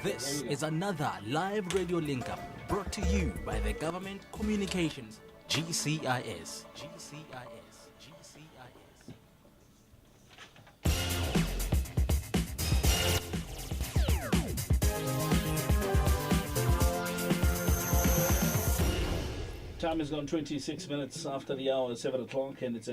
This is another live radio link-up brought to you by the Government Communications, GCIS. Time has gone 26 minutes after the hour, 7 o'clock, and it's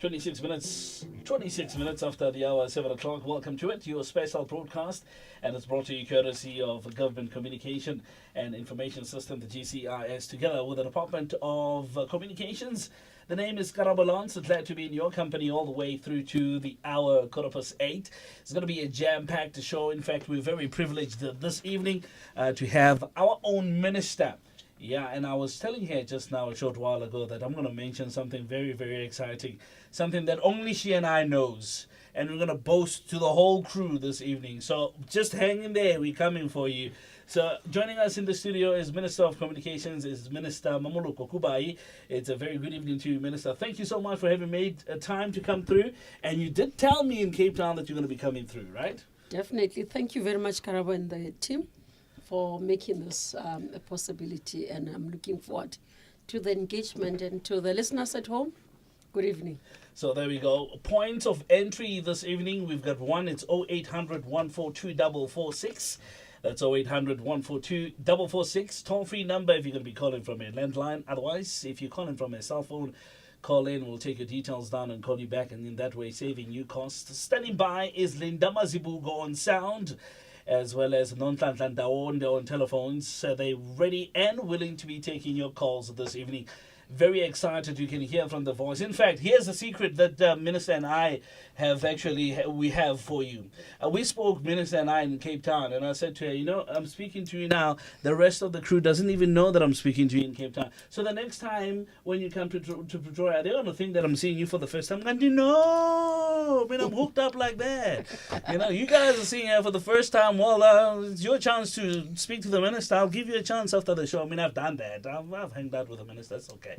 26 minutes after the hour, 7 o'clock. Welcome to it, your special broadcast, and it's brought to you courtesy of Government Communication and Information System, the GCIS, together with the Department of Communications. The name is Karabalance. Glad to be in your company all the way through to the hour, 8:15. It's going to be a jam-packed show. In fact, we're very privileged this evening to have our own minister. Yeah, and I was telling her just now a short while ago that I'm going to mention something very, very exciting, something that only she and I knows, and we're going to boast to the whole crew this evening. So just hang in there, we're coming for you. So joining us in the studio is Minister of Communications, is Minister Mmamoloko Kubayi. It's a very good evening to you, Minister. Thank you so much for having made time to come through, and you did tell me in Cape Town that you're going to be coming through, right? Definitely. Thank you very much, Karabo and the team, for making this a possibility, and I'm looking forward to the engagement. And to the listeners at home, good evening. So there we go. Points of entry this evening, we've got one. It's 0800 142 446. That's 0800 142 446. Toll-free number if you're going to be calling from a landline. Otherwise, if you're calling from a cell phone, call in, we'll take your details down and call you back, and in that way saving you costs. Standing by is Linda Mazibugo on sound, as well as Nonhlanhla Ndawonde on telephones. They're ready and willing to be taking your calls this evening. Very excited, you can hear from the voice. In fact, here's a secret that Minister and I we have for you. We spoke, Minister and I, in Cape Town, and I said to her, I'm speaking to you now. The rest of the crew doesn't even know that I'm speaking to you in Cape Town. So the next time when you come to Pretoria, they're going to think that I'm seeing you for the first time. I'm going, no, I'm hooked up like that. You guys are seeing her for the first time. Well, it's your chance to speak to the minister. I'll give you a chance after the show. I've done that. I've hanged out with the minister. That's okay.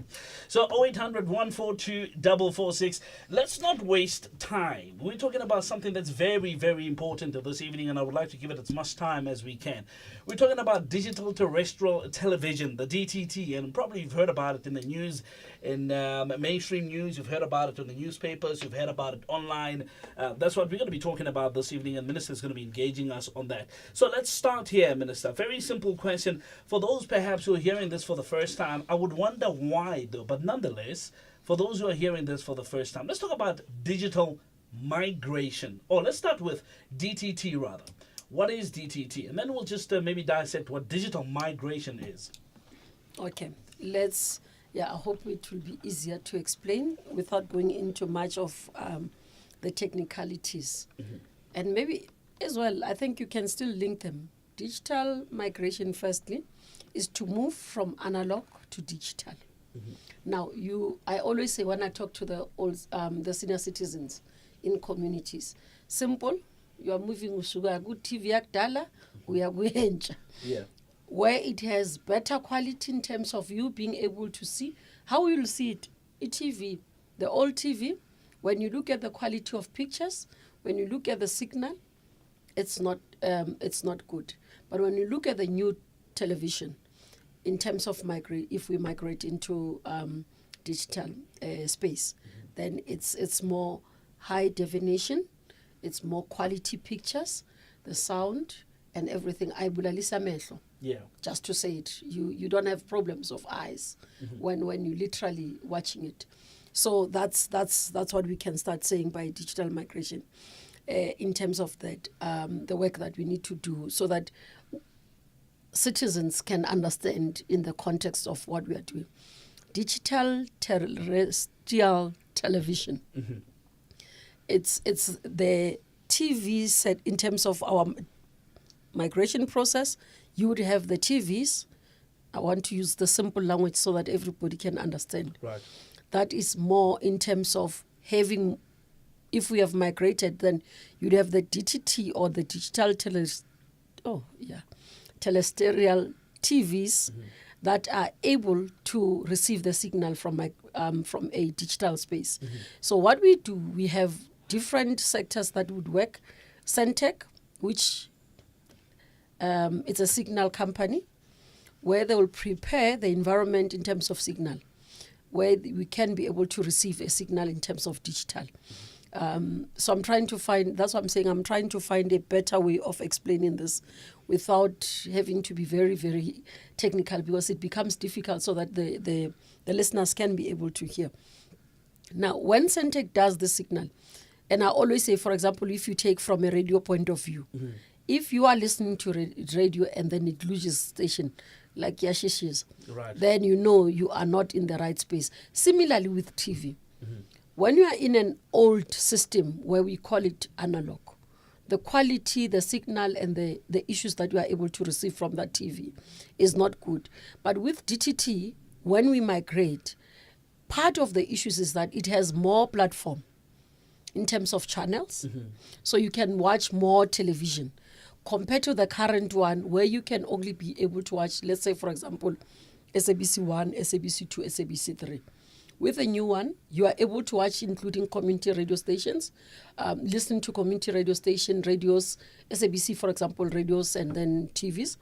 So 0800 142 446. Let's not waste time. We're talking about something that's very, very important this evening, and I would like to give it as much time as we can. We're talking about Digital Terrestrial Television, the DTT, and probably you've heard about it in the news, in mainstream news. You've heard about it in the newspapers. You've heard about it online. That's what we're going to be talking about this evening, and Minister is going to be engaging us on that. So let's start here, Minister. Very simple question. For those perhaps who are hearing this for the first time, I would wonder why, though, but nonetheless, for those who are hearing this for the first time, let's talk about digital migration. Or let's start with DTT, rather. What is DTT? And then we'll just maybe dissect what digital migration is. Okay, I hope it will be easier to explain without going into much of the technicalities. Mm-hmm. And maybe as well, I think you can still link them. Digital migration, firstly, is to move from analog to digital. Mm-hmm. Now, I always say when I talk to the senior citizens in communities, simple, you are moving usuka ku TV yakudala uya kuyentsha. Yeah. Where it has better quality in terms of you being able to see. How you'll see it? TV, the old TV, when you look at the quality of pictures, when you look at the signal, it's not good. But when you look at the new television, in terms of if we migrate into digital space, mm-hmm. then it's more high definition, it's more quality pictures, the sound and everything. Yeah. Just to say it, you don't have problems of eyes, mm-hmm. when you literally watching it. So that's what we can start saying by digital migration, in terms of that the work that we need to do so that citizens can understand in the context of what we are doing. Digital Terrestrial Television. Mm-hmm. It's the TV set in terms of our migration process. You would have the TVs. I want to use the simple language so that everybody can understand. Right. That is more in terms of having, if we have migrated, then you'd have the DTT or the digital terrestrial TVs, mm-hmm. that are able to receive the signal from a digital space. Mm-hmm. So what we do, we have different sectors that would work. Centec, which It's a signal company where they will prepare the environment in terms of signal, where we can be able to receive a signal in terms of digital. So I'm trying to find, that's what I'm saying, I'm trying to find a better way of explaining this without having to be very, very technical, because it becomes difficult so that the listeners can be able to hear. Now, when Centec does the signal, and I always say, for example, if you take from a radio point of view, if you are listening to radio and then it loses station, like Yashish's, Right. then you know you are not in the right space. Similarly with TV. When you are in an old system where we call it analog, the quality, the signal, and the issues that you are able to receive from that TV is not good. But with DTT, when we migrate, part of the issues is that it has more platform in terms of channels. So you can watch more television compared to the current one where you can only be able to watch, let's say, for example, SABC 1, SABC 2, SABC 3. With a new one, you are able to watch including community radio stations, listen to community radio station, radios, SABC, for example, radios, and then TVs.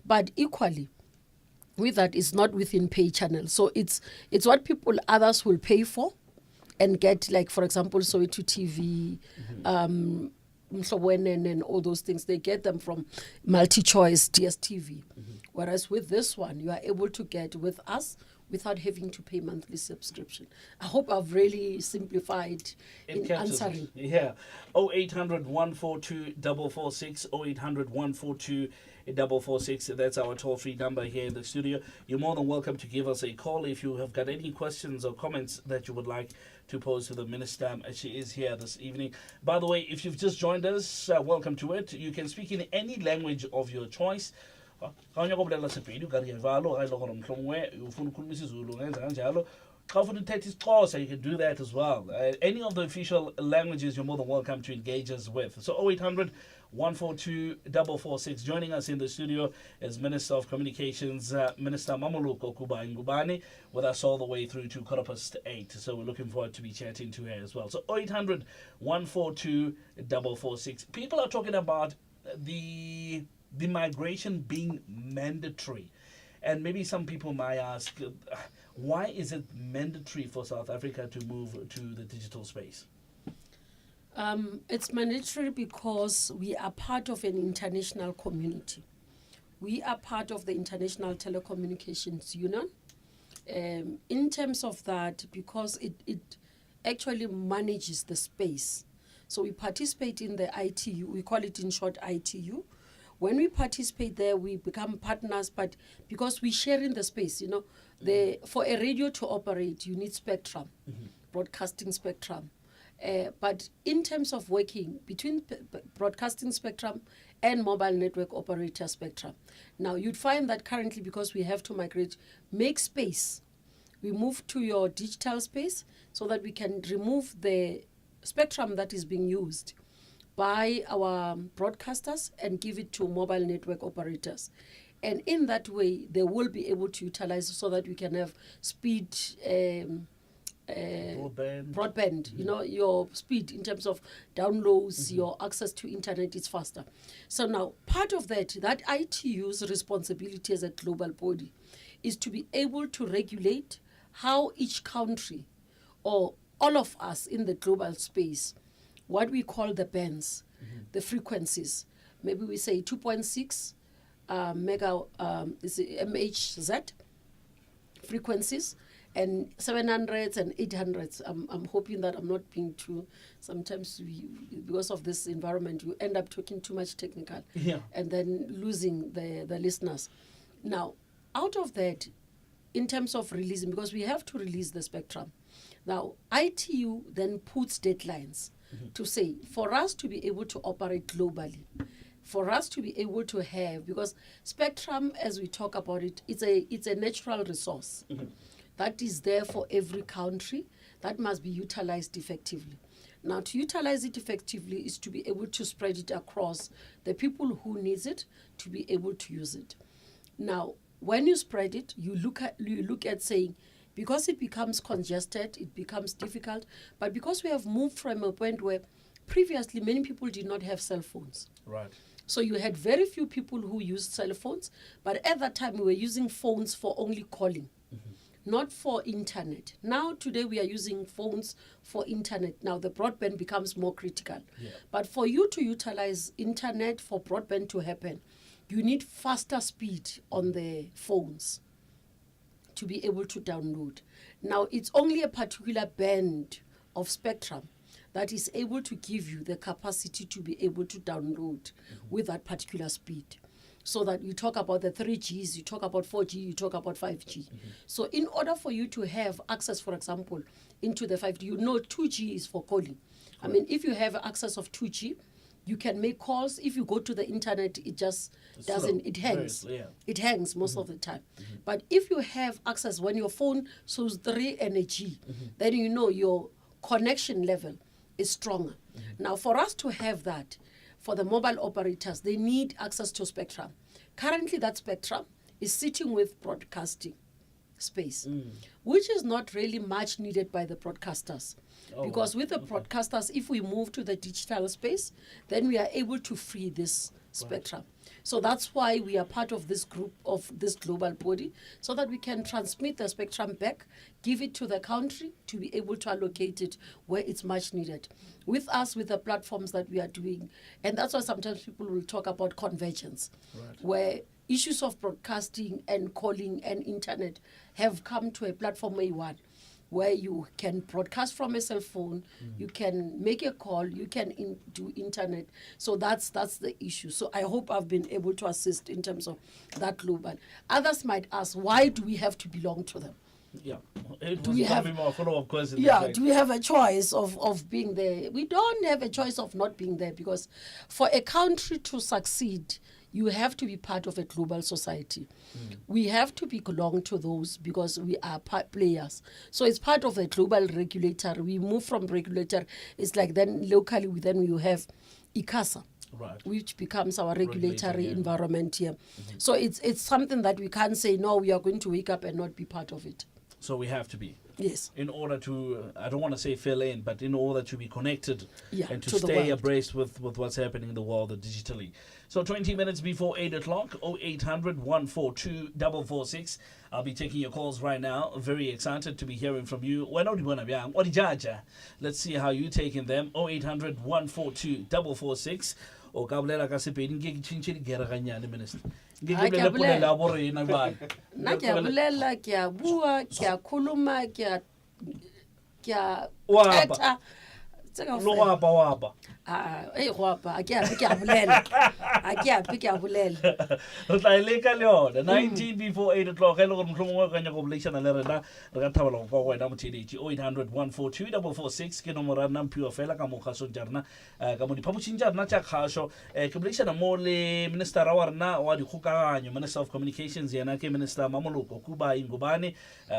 But equally, with that, it's not within pay channels. So it's what others will pay for and get, like, for example, Soweto TV, Mhlobweni and all those things. They get them from multi-choice DSTV. Whereas with this one, you are able to get with us without having to pay monthly subscription. I hope I've really simplified in answering. Yeah. 0800 142 446, 0800 142 446. That's our toll-free number here in the studio. You're more than welcome to give us a call if you have got any questions or comments that you would like to pose to the minister. She is here this evening. By the way, if you've just joined us, welcome to it. You can speak in any language of your choice. You can do that as well. Any of the official languages, you're more than welcome to engage us with. So 0800 142 446. Joining us in the studio is Minister of Communications, Minister Mmamoloko Kubayi-Ngubane, with us all the way through to 8:15. So we're looking forward to be chatting to her as well. So 0800 142 446. People are talking about the migration being mandatory. And maybe some people might ask, why is it mandatory for South Africa to move to the digital space? It's mandatory because we are part of an international community. We are part of the International Telecommunications Union. In terms of that, because it actually manages the space. So we participate in the ITU, we call it in short ITU. When we participate there, we become partners, but because we share in the space, for a radio to operate, you need spectrum, broadcasting spectrum. But in terms of working between broadcasting spectrum and mobile network operator spectrum, now you'd find that currently, because we have to migrate, make space. We move to your digital space so that we can remove the spectrum that is being used by our broadcasters and give it to mobile network operators. And in that way, they will be able to utilize so that we can have speed, broadband. Your speed in terms of downloads, your access to internet is faster. So now, part of that ITU's responsibility as a global body is to be able to regulate how each country, or all of us in the global space, what we call the bands, the frequencies. Maybe we say 2.6 MHz frequencies, and 700s and 800s. I'm hoping that I'm not being too, sometimes because of this environment, you end up talking too much technical and then losing the listeners. Now, out of that, in terms of releasing, because we have to release the spectrum, now ITU then puts deadlines to say, for us to be able to operate globally, for us to be able to have, because spectrum, as we talk about it, it's a natural resource that is there for every country that must be utilized effectively. Now, to utilize it effectively is to be able to spread it across the people who needs it to be able to use it. Now, when you spread it, you look at saying, because it becomes congested, it becomes difficult, but because we have moved from a point where previously many people did not have cell phones. Right. So you had very few people who used cell phones, but at that time we were using phones for only calling, not for internet. Now today we are using phones for internet. Now the broadband becomes more critical. But for you to utilize internet, for broadband to happen, you need faster speed on the phones to be able to download. Now it's only a particular band of spectrum that is able to give you the capacity to be able to download with that particular speed. So that you talk about the 3Gs, you talk about 4G, you talk about 5G. So in order for you to have access, for example, into the 5G, you know 2G is for calling. I mean, if you have access of 2G, you can make calls. If you go to the internet, it just doesn't, it hangs. It hangs most of the time. But if you have access, when your phone shows 3 and a G, then you know your connection level is stronger. Now, for us to have that, for the mobile operators, they need access to spectrum. Currently, that spectrum is sitting with broadcasting space, which is not really much needed by the broadcasters. Because with the broadcasters, if we move to the digital space, then we are able to free this spectrum. So that's why we are part of this group, of this global body, so that we can transmit the spectrum back, give it to the country to be able to allocate it where it's much needed. With us, with the platforms that we are doing, and that's why sometimes people will talk about convergence, where issues of broadcasting and calling and internet have come to a platform A1, where you can broadcast from a cell phone, you can make a call, you can do internet. So that's the issue. So I hope I've been able to assist in terms of that global. Others might ask, why do we have to belong to them? Do we have a choice of being there? We don't have a choice of not being there, because for a country to succeed, you have to be part of a global society. We have to belong to those because we are players. So it's part of a global regulator. We move from regulator. It's like then locally, then you have ICASA, which becomes our regulatory environment here. So it's something that we can't say, no, we are going to wake up and not be part of it. So we have to be. Yes. In order to, I don't want to say fill in, but in order to be connected and to to stay abreast with what's happening in the world digitally. So 20 minutes before 8 o'clock, 0800 142 446. I'll be taking your calls right now. Very excited to be hearing from you. Let's see how you're taking them. 0800 142 446. O kabulela ka sepedi ke tshintse di gera ganyane minister. Ke le pole la bore na ba. Na ke a bolela, ke a bua, ke a khuluma, ke a eta. Lo wapa. Go ke a bolela. Ke a bolela. Re tla leka le yona 19 before 8 o'clock. Hello go mhlomongwe ka nyako boleshana le rena re ka thabela go kwa wena motheletsi 0800 142 446 ke nomoro ya Nampio fela ka mo khaso jarna ka mo diphapotsing jarna tsa khaso ke boleshana mo le minister wa rena wa dikgokaganyo, Minister of Communications yena ke Minister Mmamoloko Kubayi-Ngubane.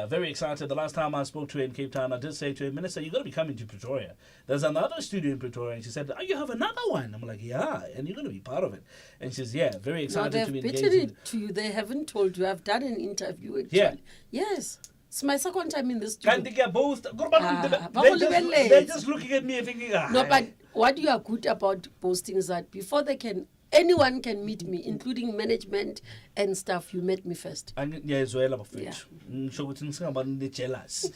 Very excited. The last time I spoke to her in Cape Town, I did say to her, Minister, you're going to be coming to Pretoria. There's another studio in Pretoria. And she said, oh, you have another one? I'm like, yeah, and you're going to be part of it. And she says, yeah, very excited to be engaged. They've pitched it to you. They haven't told you. I've done an interview actually. Yeah. Yes. It's my second time in the studio. Can't they get both? They're just looking at me and thinking, No, but what you are good about posting is that before anyone can meet me, including management and staff, you met me first. Yeah, as well about it. So it's about the jealous.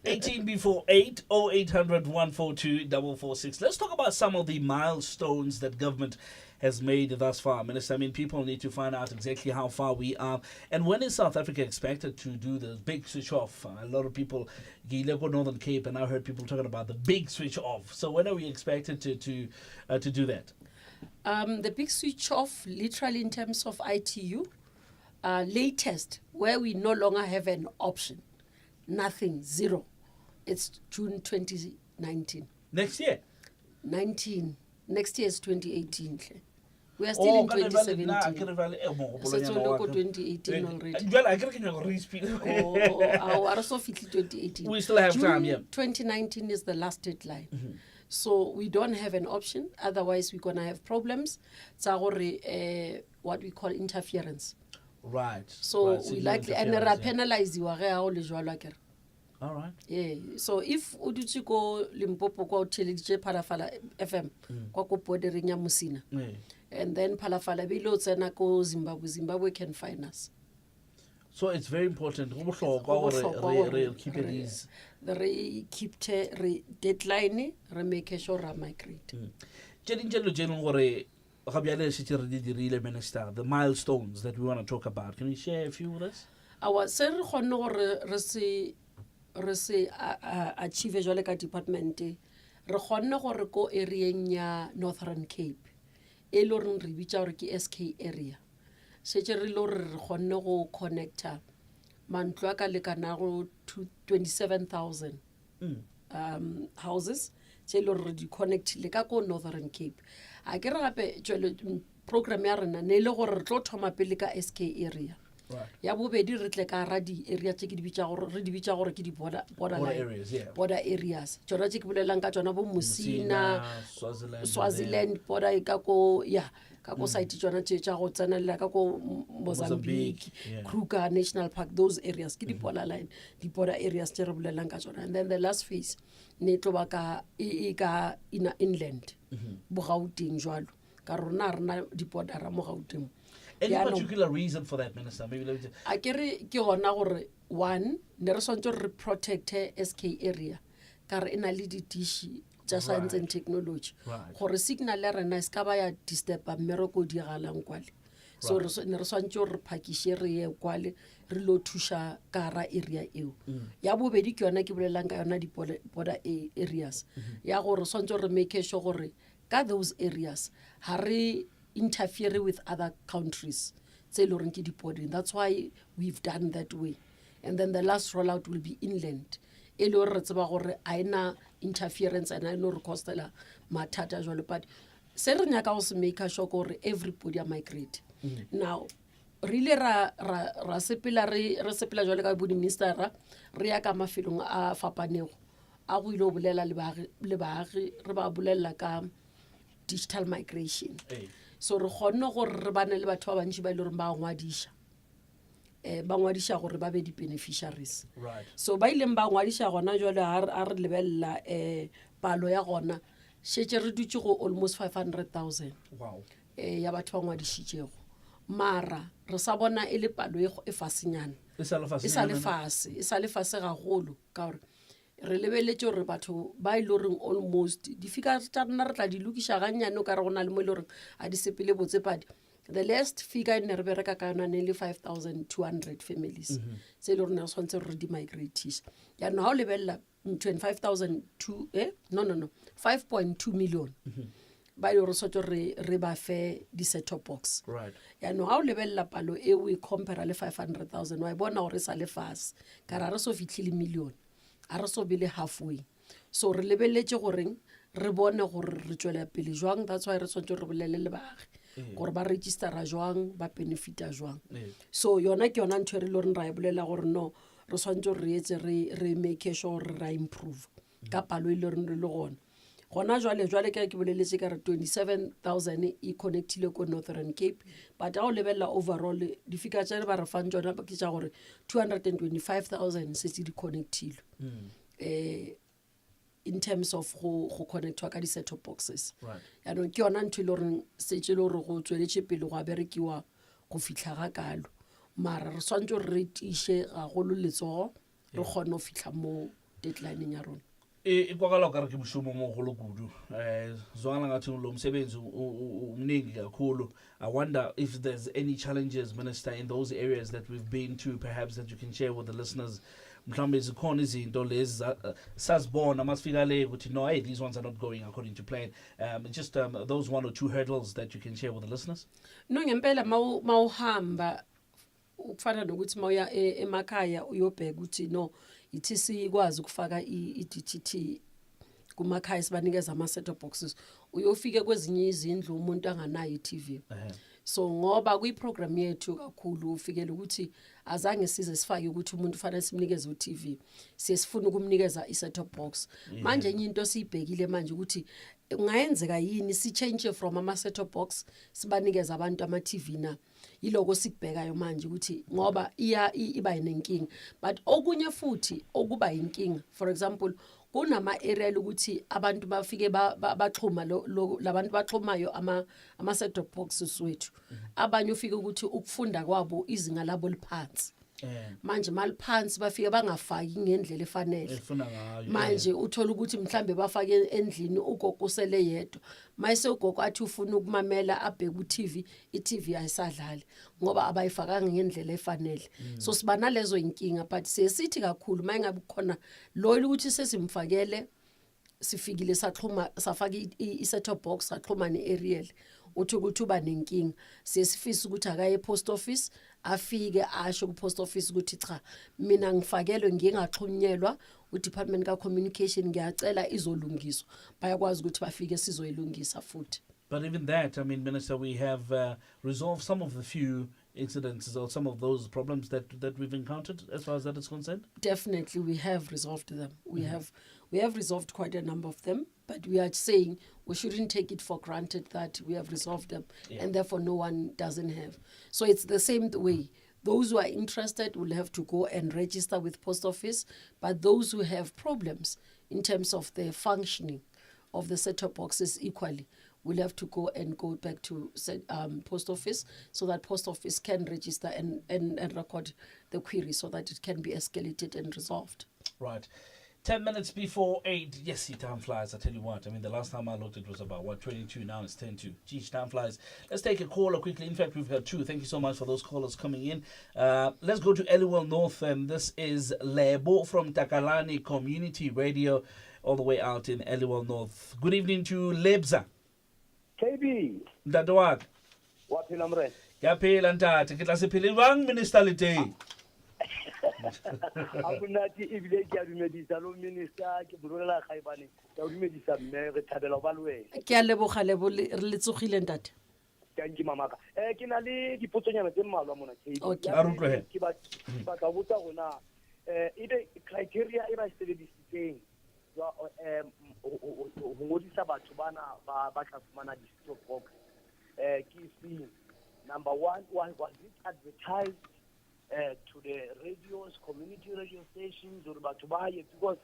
18 before 8, 0800 142 446. Let's talk about some of the milestones that government has made thus far. Minister, I mean, people need to find out exactly how far we are. And when is South Africa expected to do the big switch off? A lot of people, Northern Cape, and I heard people talking about the big switch off. So when are we expected to do that? The big switch off, literally in terms of ITU, latest, where we no longer have an option. Nothing, zero. It's June 2019. Next year? 19. Next year is 2018. We are still in 2017. So it's only 2018 already. We still have time, yeah. 2019 is the last deadline. So we don't have an option. Otherwise, we're going to have problems. What we call interference. Right. So we likely penalize you. All right. Yeah. So if you go Limpopo go Parafala FM, go Poderinya Musina. and then palafala bilo tsena ko Zimbabwe can find us. So it's very important. Re keep these. Re keep re deadline re make sure ra migrate. Minister, the milestones that we want to talk about. Can you share a few with us? Our se re kgonne gore re se achieve jwale ka department re kgonne gore ko areaeng ya Northern Cape e le gore re bitsa gore ke SK area setse re le gore re kgonne go connecta mantlo a ka lekana go 27,000 houses tse le gore di connectile ka ko Northern Cape a ke re gape tswele program ya rena ne le gore re tlo thoma pele ka SK area. Right. Ya bobedi re tle ka ra di area tse ke di bitsa gore ke di border areas, yeah. Border areas tsona tse ke bolelang ka tsona bo Musina, Swaziland border ka ko ka ko site tsona tse tsa go tsenela ka ko Mozambique, yeah. Kruger National Park, those areas ke di border areas tse re bolelang ka tsona. And then the last phase ne tlo ba ka inland bo Gauteng jwalo ka rona rena di border mo Gauteng. Any particular reason for that, Minister? Maybe let me just... A kere ke gona gore one ne re swantse re protect SK area ka re ena le di dish tsa science and technology gore signal ya rena ska ba ya disturb mmereko di galang kwale so ne re swantse re phakishe re ye kwale re lo thusha ka ra area eo ya bobedi ke yona ke bolelang ka yona di border areas ya gore swantse re make sure gore ka those areas ha re interfere with other countries. That's why we've done that way. And then the last rollout will be inland. Aina interference and I know costela matata jolo but sernyaka was make sure everybody migrate. Now really ra sepela jolo ka bodi ministera re ya ka mafelong a fapanego a go ile bolela le baagi re ba bolela ka digital migration. So re kgonne gore re bane le batho ba bantši ba ile gore ba ngwadisha gore ba be di beneficiaries. Right. So ba ileng ba ngwadisha gona jwale a re lebella palo ya gona shetse re dutse go almost 500,000. Wow. Ya batho ba ngwadishitšego mara re sa bona e le palo e fasenyana e sa le fase gagolo ka gore re lebeletse gore batho ba ile gore almost di fika tsa rena re tla di lokisha ganyane ka re gona le mo ile gore a di sepele botsepadi. The last figure in re bereka ka yona ne le 5,200 families tse ile gore ne re tshwanetse re di migrate ya no ha o lebella 5.2 million ba ile re sotse re ba fe di set-top box. Right. Ya no ha o lebella palo e o e compare le 500,000 wa bona gore sa le fase ka ra re so fitlhile million a re so bile halfway. So re lebeletse gore re bone gore re tswela pele jwang. That's why re sotse re bolele le baagi gore ba registera jwang ba benefita jwang. So yona ke yona ntho re le re ra bolela gore no re swantse re etse re make sure re improve ka palo ile re le gona jwale ke boleletse ka re 27,000 e connectile ko Northern Cape but ha o lebella overall di fika tsa ba re fang tsona ba ke tsa gore 225,000 se di connectile in terms of go connectwa ka di set-top boxes. Right. Ya no ke yona ntho ile re setse le gore go tsweletse pele go berekiwa go fitla ga kalo mara re swantse re tishe gagolo letsogo re kgone go fitla mo deadline ya rona. Ikwakala ka re ke bushumo mo golo kudu zwanga ngathi lo msebenzi umningi kakhulu. I wonder if there's any challenges, Minister, in those areas that we've been to, perhaps that you can share with the listeners. Mhlambe zikhona izinto lezi sazibona masifika le ukuthi no, hey, these ones are not going according to plan. Just those one or two hurdles that you can share with the listeners. No ngempela mawuhamba ukufana nokuthi mawuya emakhaya uyobheka ukuthi no ithi sikwazi ukufaka i-DTT kumakhaya sibanikeza ama set-top boxes uyofike kwezinye izindlu umuntu anganayo i-TV. So ngoba kuyiprogram yethu kakhulu ufikele ukuthi azange size sifake ukuthi umuntu fanele simnikeze uTV siyesifuna ukumnikeza i-set-top box. Manje enye into siyibhekile manje ukuthi ungayenzeka yini si change from ama set-top box sibanikeza abantu ama TV na yiloko sikubhekayo manje ukuthi ngoba iba yinkinga but okunye futhi okuba yinkinga for example kunama area lokuthi abantu bafike baxhuma labantu baxhumayo ama set top boxes wethu abanye ufike ukuthi ukufunda kwabo izinga labo liphansi manje maliphansi bafike bangafaki ngendlela efanele manje uthola ukuthi mhlambe bafake endlini ugogo usele yedwa mayise ugogo athi ufuna ukumamela abheke ku-TV i-TV ayisadlali ngoba abayifakanga ngendlela efanele so siba nalezo inkinga but sesithi kakhulu mayingabe khona lo ukuthi sesimfakele sifikile saxhuma safaka i-set-top box saxhuma ne-aerial uthi ukuthi uba nenkinga sesifisa ukuthi akaye post office afike asho ku post office ukuthi cha mina ngifakelwe ngingaxhunyelwa u department ka communication ngiyacela izolungiswa bayakwazi ukuthi bafike sizoyilungisa futhi. But even that, I mean, Minister, we have resolved some of the few incidences or some of those problems that we've encountered as far as that is concerned? Definitely, we have resolved them. We have resolved quite a number of them, but we are saying we shouldn't take it for granted that we have resolved them and therefore no one doesn't have. So it's the same way. Those who are interested will have to go and register with post office, but those who have problems in terms of the functioning of the set-top boxes equally will have to go back to post office so that post office can register and record the query so that it can be escalated and resolved. Right. 10 minutes before 8. Yes, time flies. I tell you what. I mean, the last time I looked, it was about, 22. Now it's 10 to. Geez, time flies. Let's take a caller quickly. In fact, we've got two. Thank you so much for those callers coming in. Let's go to Eliwell North. This is Lebo from Takalani Community Radio, all the way out in Eliwell North. Good evening to Lebza. KB. Ndadwak. Waphila mre. Yaphila ntate. Ke tla se phele jwang minister le teng. Abunati ibile ke a dumedisa lo minister ke bulela gaibane. Ke a dumedisa mme re thabela ba lwena. Ke a leboga re le tsogile ntate. Ke mamaka. Ke na le dipotsonyana tse mmalwa mona KB. Okay. A rutlwe. Ke ba ka botsa gona ide criteria e ba sebedisitseng go ngodisa batho bana ba tla fumana di-stop box ke seng. Number one, was it advertised to the radios, community radio stations, or batho ba hae? Because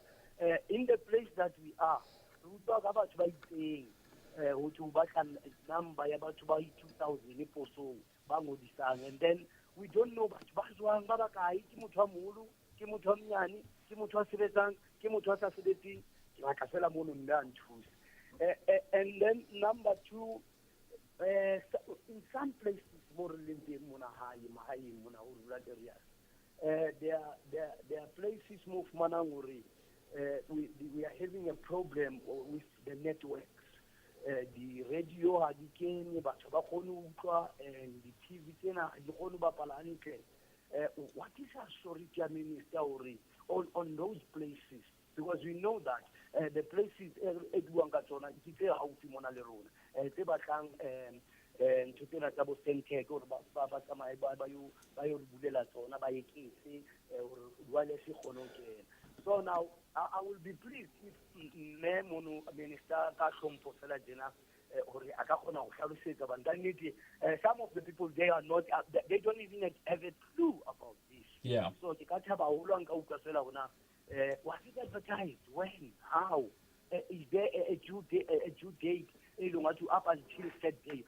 in the place that we are, we talk about batho ba itseng ho to ba kan number ya batho ba 2000 poso ba ngodisang, and then we don't know batho ba jwang ba ba kae, ke motho a moholo, ke motho a mnyane, ke motho a sebetsang, ke motho a sa sebetseng. And then number two, in some places more than rural areas, there are places more mananguri. We are having a problem with the networks. The radio hadikeni batabakonu and the TV tena hadikonu bapalanike. What is our story, Minister, on those places? Because we know that the places Edwangatona, Tite Hauti Monalerona, Tebakang and Tutela Tabo Sente or Baba Samai Bayo Budela Tona, Bayeki, or Walesi Honoke. So now I will be pleased if Memono Minister Kashom Posela Jena or Akakona or some of the people they are not, they don't even have a clue about this. Yeah. So the Kataba Ulanga Ukasela. Was it advertised? When? How? Is there a due date? Up until that day.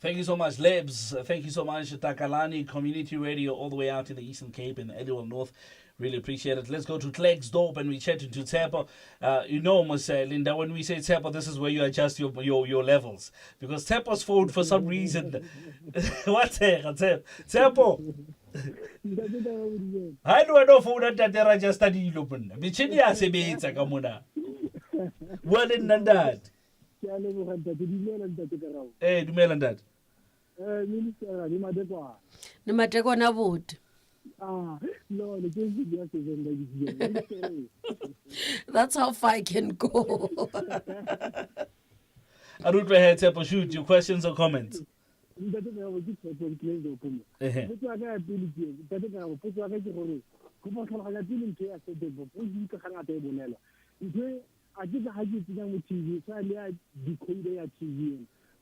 Thank you so much, Lebs. Thank you so much, Takalani Community Radio, all the way out in the Eastern Cape in Eliwell North. Really appreciate it. Let's go to Klerksdorp and we chat into Tsepo. You know, Linda, when we say Tsepo, this is where you adjust your levels. Because Tsepo's phone, for some reason... What's Tsepo? How do I know phone that there are just study open? Michini asebetsa kamona. Well in that. Eh, dumela ntate. Minister, Ni matekwa na vote. no, That's how far I can go. Arutwe head Tsepo, shoot your questions or comments.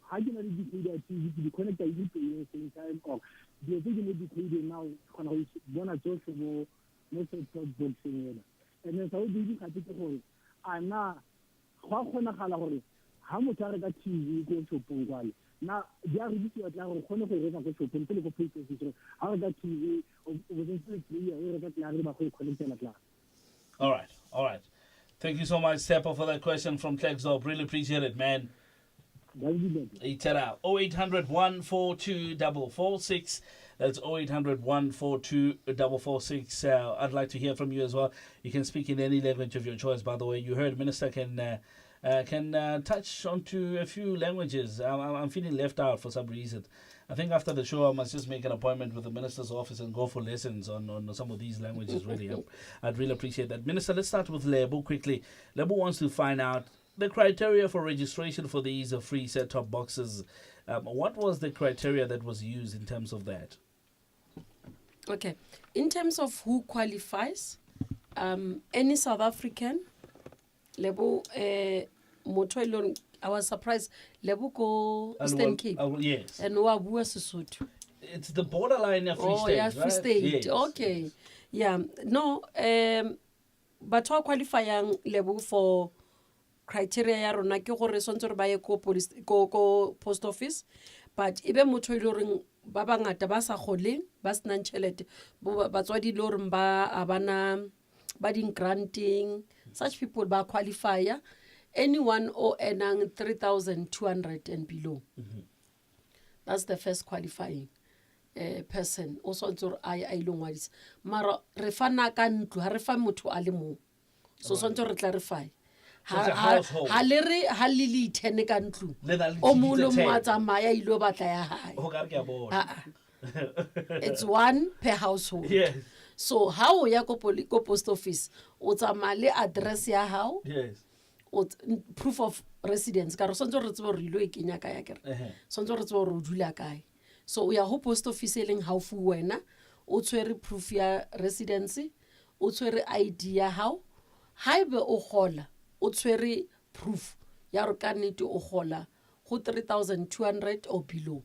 ha ke na le decoder TV ke di-connecta le di same time or dilo tse ke mo decoder now kgona go bona tsotlhe mo set-top boxing ena. And then sa o didi gape ke gore a na go a kgonagala gore ha motho a reka TV ko shopong kwale na di a rekisiwa tla gore kgone go reka ko shopong pele go post office ha reka TV o botse free o reka tla re ba go connectela tla. All right. Thank you so much, Seppo, for that question from Klerksdorp. Really appreciate it, man. Eat it out. 0800 142 446. That's 0800 142 446. I'd like to hear from you as well. You can speak in any language of your choice, by the way. You heard Minister can touch onto a few languages. I'm feeling left out for some reason. I think after the show, I must just make an appointment with the Minister's office and go for lessons on some of these languages, really. I'd really appreciate that. Minister, let's start with Lebo quickly. Lebo wants to find out the criteria for registration for these free set-top boxes. What was the criteria that was used in terms of that? Okay. In terms of who qualifies, any South African, Lebo, I was surprised. Lebo go Eastern Cape. Yes. And Wabua Sesotho. It's the borderline of Free State, yeah, right? Free State. Yes. Okay. Yeah. No, but what qualifying Lebo for criteria ya rona ke gore sontshe re ba ye ko post office, but ebe motho ile reng ba bangata ba sa goleng ba senang tšhelete batswadi ile reng ba abana ba din granting, such people ba qualifier. Anyone o enang 3,200 and below. That's the first qualifying person. Also ntse I ile ngwadisa mara re fana ka ntlo ha re fa motho a le mo, so sontshe re clarify ha le le itene ka ntlo o mo lo mo tsamaya ile batla ya hae. It's one per household. Yes. So how ya ko post office o tsamaya le address ya hao. Yes. Proof of residence ka re sontshe re tsebo re ilo e kenya ka ya kere sontshe re tsebo re dula kae. So o ya ho post office e leng haufi wena o tshwere proof ya residence, o tshwere ID ya hao, haebe o gola o tshwere proof ya re ka nnete o gola go 3,200 or below.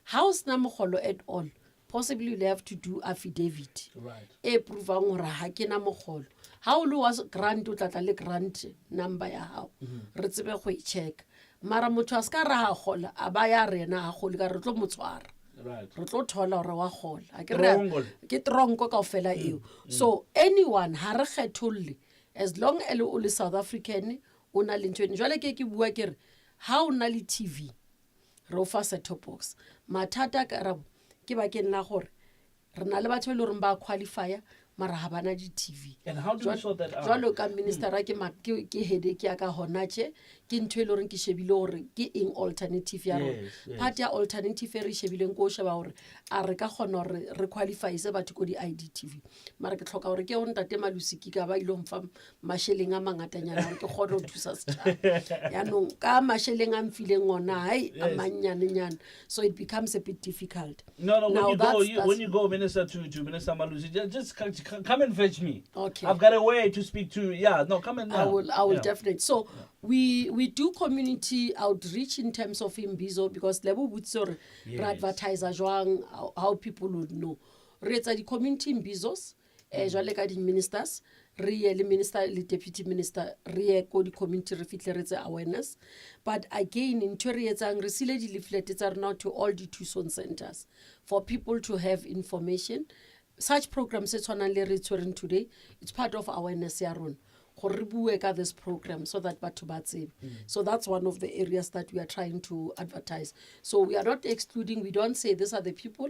House na mogolo at all, possibly you have to do affidavit, right, e provang gore ha ke na mogolo. Ha o lo was grant o tlatla le grant number ya hao re tsebe go e check. Mara motho a ska ra ha gola a ba ya rena ha gole ka re tlo motswara, right, re tlo thola gore wa gola ke tronko ka ofela eo. So anyone ha re kgetholle as long as o le South African o na le ntwene jwale ke bua ke re ha o na le TV re o fa set-top box mathata ka rabo ke ba ke nna gore re na le batho le reng ba qualifier mara ha bana di TV. And how do we sort that out? Jwalo ka minister ra ke headache ya ka hona tje ke ntwe le reng ke shebile gore ke eng alternative ya rona. Part ya alternative re shebileng ko sheba gore a re ka gona gore re qualify se batho ko di IDTV. Mara ke tlhoka gore ke o ntate Malusiki ka ba ile mfa masheleng a mangatanyana gore ke gone o thusa setšhaba. Ya no ka masheleng a mfileng ona hai a manyane. So it becomes a bit difficult. No, when you go minister to Minister Malusi, just come and fetch me. Okay. I've got a way to speak to. Yeah, no, come and. I will definitely. So we do community outreach in terms of Imbizo because level would sort advertiser how people would know. Re etsa di community Imbizos, jwale ka di ministers, re le minister le deputy minister re ko di community re fitle re tsa awareness. But again in re etsang re sile di leaflets are now to all the tuition centers for people to have information. Such programs as one and today, it's part of awareness ya rona. This program so that so that's one of the areas that we are trying to advertise. So we are not excluding, we don't say these are the people.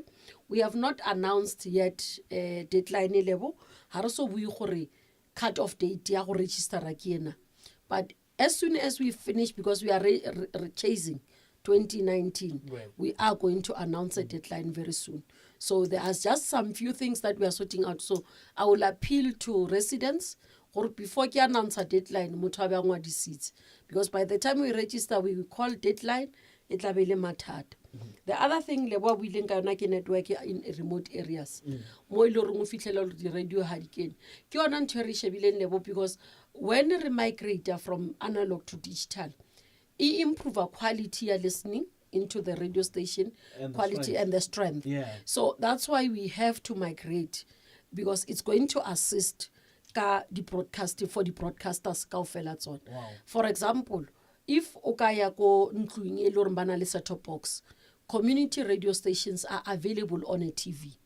We have not announced yet deadline level. Haraso we cut off date ya go register again. But as soon as we finish, because we are chasing 2019, we are going to announce a deadline very soon. So there are just some few things that we are sorting out. So I will appeal to residents or before you announce a deadline, because by the time we register, we will call deadline, it will be matad. The other thing, we link our network in remote areas. Because when we migrate from analog to digital, it improve our quality of listening into the radio station And the quality strength. and the strength. Yeah. So that's why we have to migrate, because it's going to assist ka the broadcasting for the broadcasters kaofela tsona. Wow. For example, if o ka ya ko ntlong e le gore ba na le set-top box, community radio stations are available on a TV.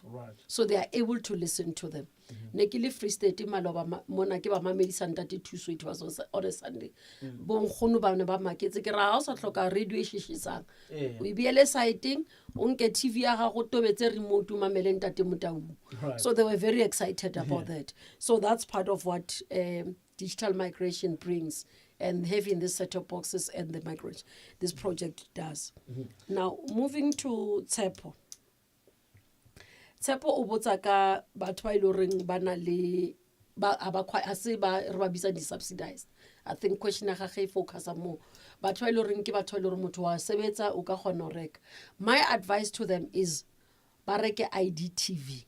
Right. So they are able to listen to them. Ne ke le Free State maloba mona ke ba mamedisa ntate thuso, it was on a Sunday. Bonkgono ba ne ba maketse ke ra ha o sa tlhoka radio e shishisang. Yeah. O ibiele sighting, o nke TV ya gago tobetse remote o mamele ntate Motau. Right. So they were very excited about that. So that's part of what digital migration brings, and having the set-top boxes and the migration this project does. Now moving to Tshepo. Tshepo o botsa ka batho ba ile reng ba na le ba a se ba re ba bitsa di-subsidized. I think question ya gage e focusa mo batho ba ile reng ke batho ba ile motho wa sebetsa o ka kgona ho reka. My advice to them is ba reke IDTV.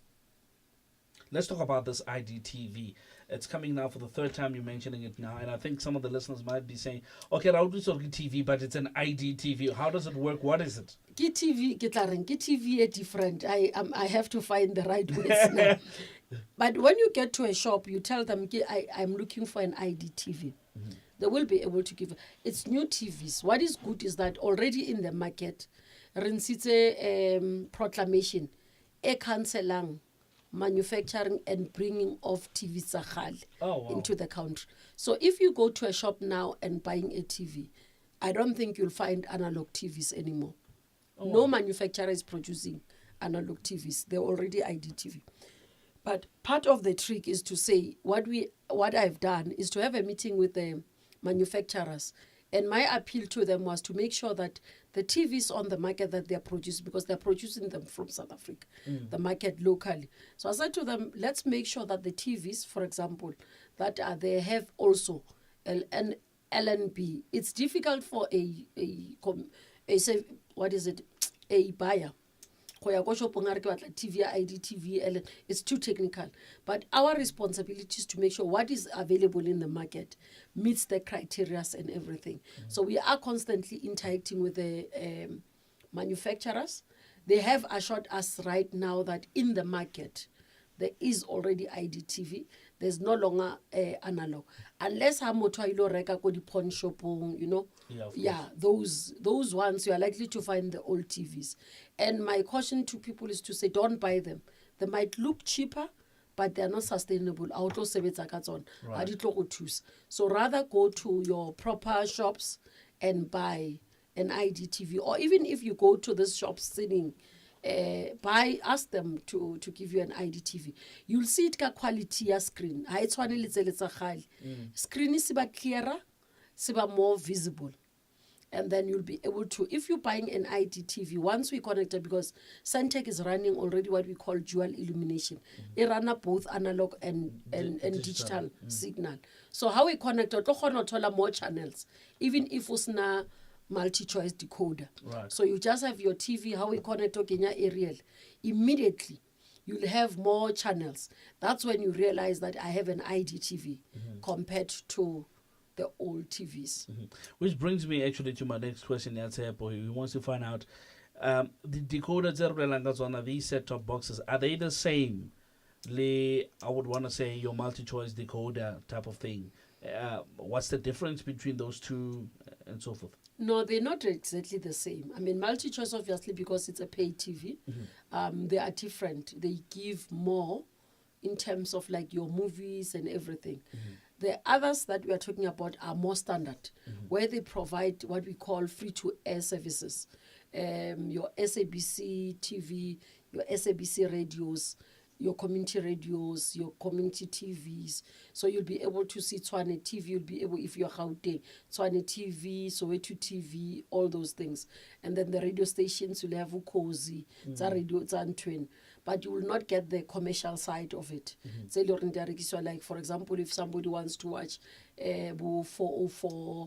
Let's talk about this IDTV. It's coming now for the third time you're mentioning it now, and I think some of the listeners might be saying, okay, I'll do sort of TV, but it's an IDTV. How does it work? What is it? Ke TV ke tla reng ke TV is different. I have to find the right words now. But when you get to a shop, you tell them I'm looking for an IDTV. They will be able to give. It's new TVs. What is good is that already in the market, re ntshitse proclamation e cancelang manufacturing and bringing of TVs tsa kgale into the country. So if you go to a shop now and buying a TV, I don't think you'll find analog TVs anymore. No manufacturer is producing analog TVs. They're already IDTV. But part of the trick is to say what I've done is to have a meeting with the manufacturers, and my appeal to them was to make sure that the TVs on the market that they're producing, because they're producing them from South Africa, the market locally. So I said to them, let's make sure that the TVs, for example, that they have also an LNB. It's difficult for a buyer. TV, IDTV, it's too technical. But our responsibility is to make sure what is available in the market meets the criteria and everything. So we are constantly interacting with the manufacturers. They have assured us right now that in the market, there is already IDTV. There's no longer analog. Unless hamoto ilo reka ko di pawn shopong, you know. Yeah, those ones you are likely to find the old TVs. And my caution to people is to say, don't buy them. They might look cheaper, but they're not sustainable. Right. So rather go to your proper shops and buy an IDTV. Or even if you go to this shop sitting, ask them to give you an IDTV. You'll see it ka quality ya screen. Screen is clearer, more visible. And then you'll be able to, if you're buying an IDTV, once we connect it, because Santec is running already what we call dual illumination. It run up both analog and digital signal. So how we connect it, more channels, even if it's not multi-choice decoder. Right. So you just have your TV, how we connect to Kenya aerial. Immediately, you'll have more channels. That's when you realize that I have an IDTV compared to the old TVs. Which brings me actually to my next question. He wants to find out the decoder, these set-top boxes, are they the same? I would want to say your multi-choice decoder type of thing. What's the difference between those two and so forth? No, they're not exactly the same. I mean, multi-choice, obviously, because it's a paid TV, they are different. They give more in terms of like your movies and everything. The others that we are talking about are more standard, where they provide what we call free-to-air services. Your SABC TV, your SABC radios, your community radios, your community TVs. So you'll be able to see Tswane TV, you'll be able, if you're Gauteng, Tswane TV, Soweto TV, all those things. And then the radio stations, you'll have Ukozi, radio, Twin. But you will not get the commercial side of it. So like, for example, if somebody wants to watch 404,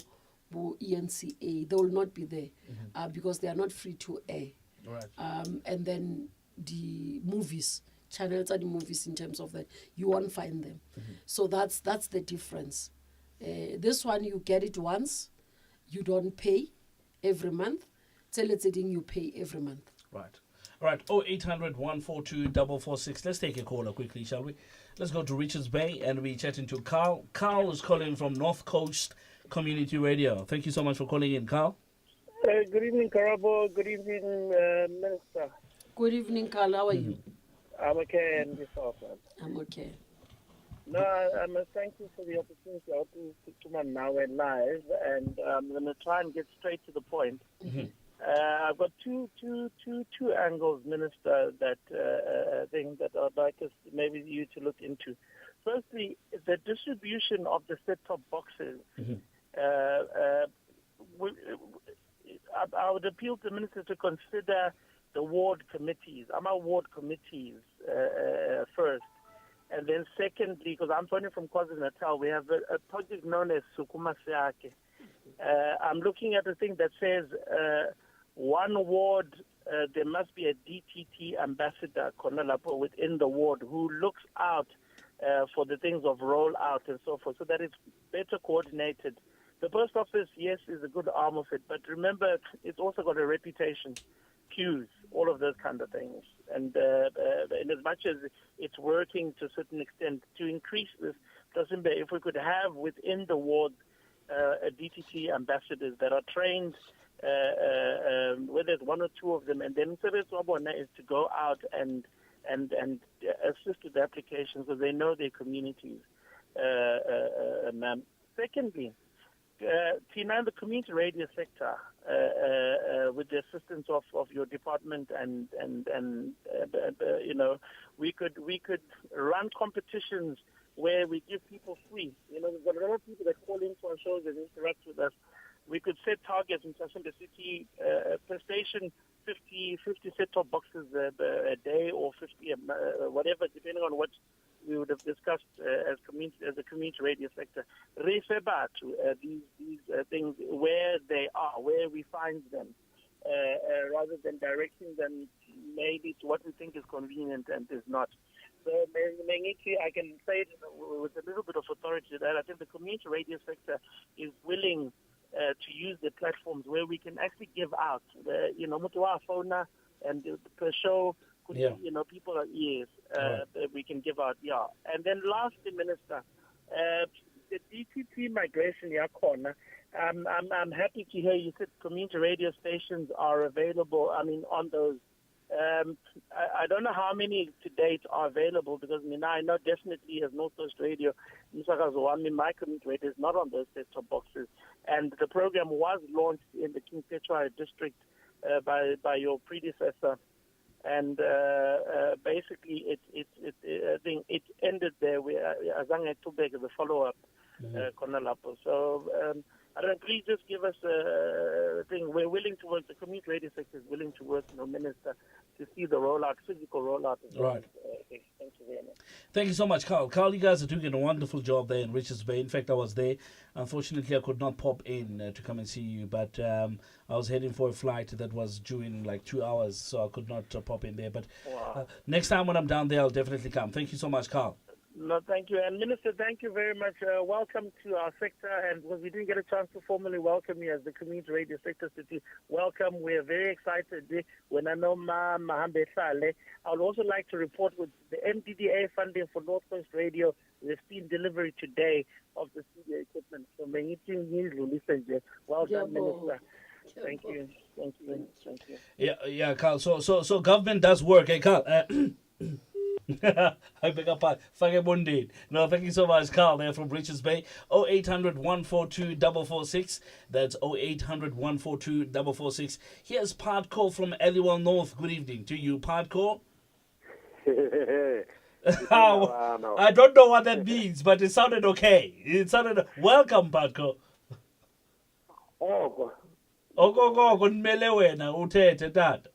ENCA, they will not be there because they are not free to air. Right. And then the movies, channels are the movies in terms of that, you won't find them. So that's the difference. This one, you get it once, you don't pay every month. you pay every month. Right. All right. 0800 142 446. Let's take a caller quickly, shall we? Let's go to Richards Bay and we're chatting to Carl. Carl is calling from North Coast Community Radio. Thank you so much for calling in, Carl. Good evening, Karabo. Good evening, Minister. Good evening, Carl. How are you? I'm okay, and yourself, man. I'm okay. No, I must thank you for the opportunity to come on now and live, and I'm going to try and get straight to the point. I've got two angles, Minister, that thing that I'd like us, maybe you to look into. Firstly, the distribution of the set-top boxes. I would appeal to the Minister to consider the ward committees. I'm our ward committees first. And then secondly, because I'm phoning from KwaZulu-Natal, we have a project known as Sukuma Seake. I'm looking at a thing that says one ward, there must be a DTT ambassador, Konalapo, within the ward who looks out for the things of rollout and so forth, so that it's better coordinated. The post office, yes, is a good arm of it, but remember, it's also got a reputation, queues, all of those kind of things. And in as much as it's working to a certain extent to increase this, if we could have within the ward a DTT ambassadors that are trained, whether it's one or two of them, and then Sebetswabona is to go out and assist with the applications because they know their communities. Secondly, Tina, in the community radio sector, with the assistance of your department and you know, we could run competitions where we give people free. You know, we've got a lot of people that call into our shows and interact with us. We could set targets in Sasanda City per station, 50 set-top boxes a day or 50 whatever, depending on what we would have discussed as a community radio sector. Refer back to these things where they are, where we find them, rather than directing them maybe to what we think is convenient and is not. So, I can say with a little bit of authority that I think the community radio sector is willing to use the platforms where we can actually give out, you know, phone and per show. You know, people are ears we can give out, And then lastly, Minister, the DTT migration, I'm happy to hear you said community radio stations are available, on those. I don't know how many to date are available because I know definitely as North Coast Radio, my community radio is not on those set-top boxes. And the program was launched in the King Petro district by your predecessor. And basically, it ended there. Azange Tubek as a follow-up, Konalapo. So I don't know, please just give us a thing. We're willing to work. The community radio sector is willing to work, Minister, to see the rollout, physical rollout. Right. Thank you very much. Thank you so much, Carl. Carl, you guys are doing a wonderful job there in Richards Bay. In fact, I was there. Unfortunately, I could not pop in to come and see you, but I was heading for a flight that was due in like 2 hours, so I could not pop in there. But next time when I'm down there, I'll definitely come. Thank you so much, Carl. No, thank you. And Minister, thank you very much. Welcome to our sector. And because we didn't get a chance to formally welcome you as the community radio sector city, welcome. We're very excited. When I know Mahambe Sale, I would also like to report with the MDDA funding for North Coast Radio. There's been delivery today of the studio equipment. So welcome, Minister. Thank you. Thank you. Thank you. Yeah, Carl. So government does work, Carl? I beg your pardon. No, thank you so much, Carl, there from Richards Bay. 0800 142 446. That's 0800 142 446. Here's Partco from Eliwell North. Good evening to you, Partco. I don't know what that means, but it sounded okay. Welcome, Partco. Go nmele wena uthethe tata.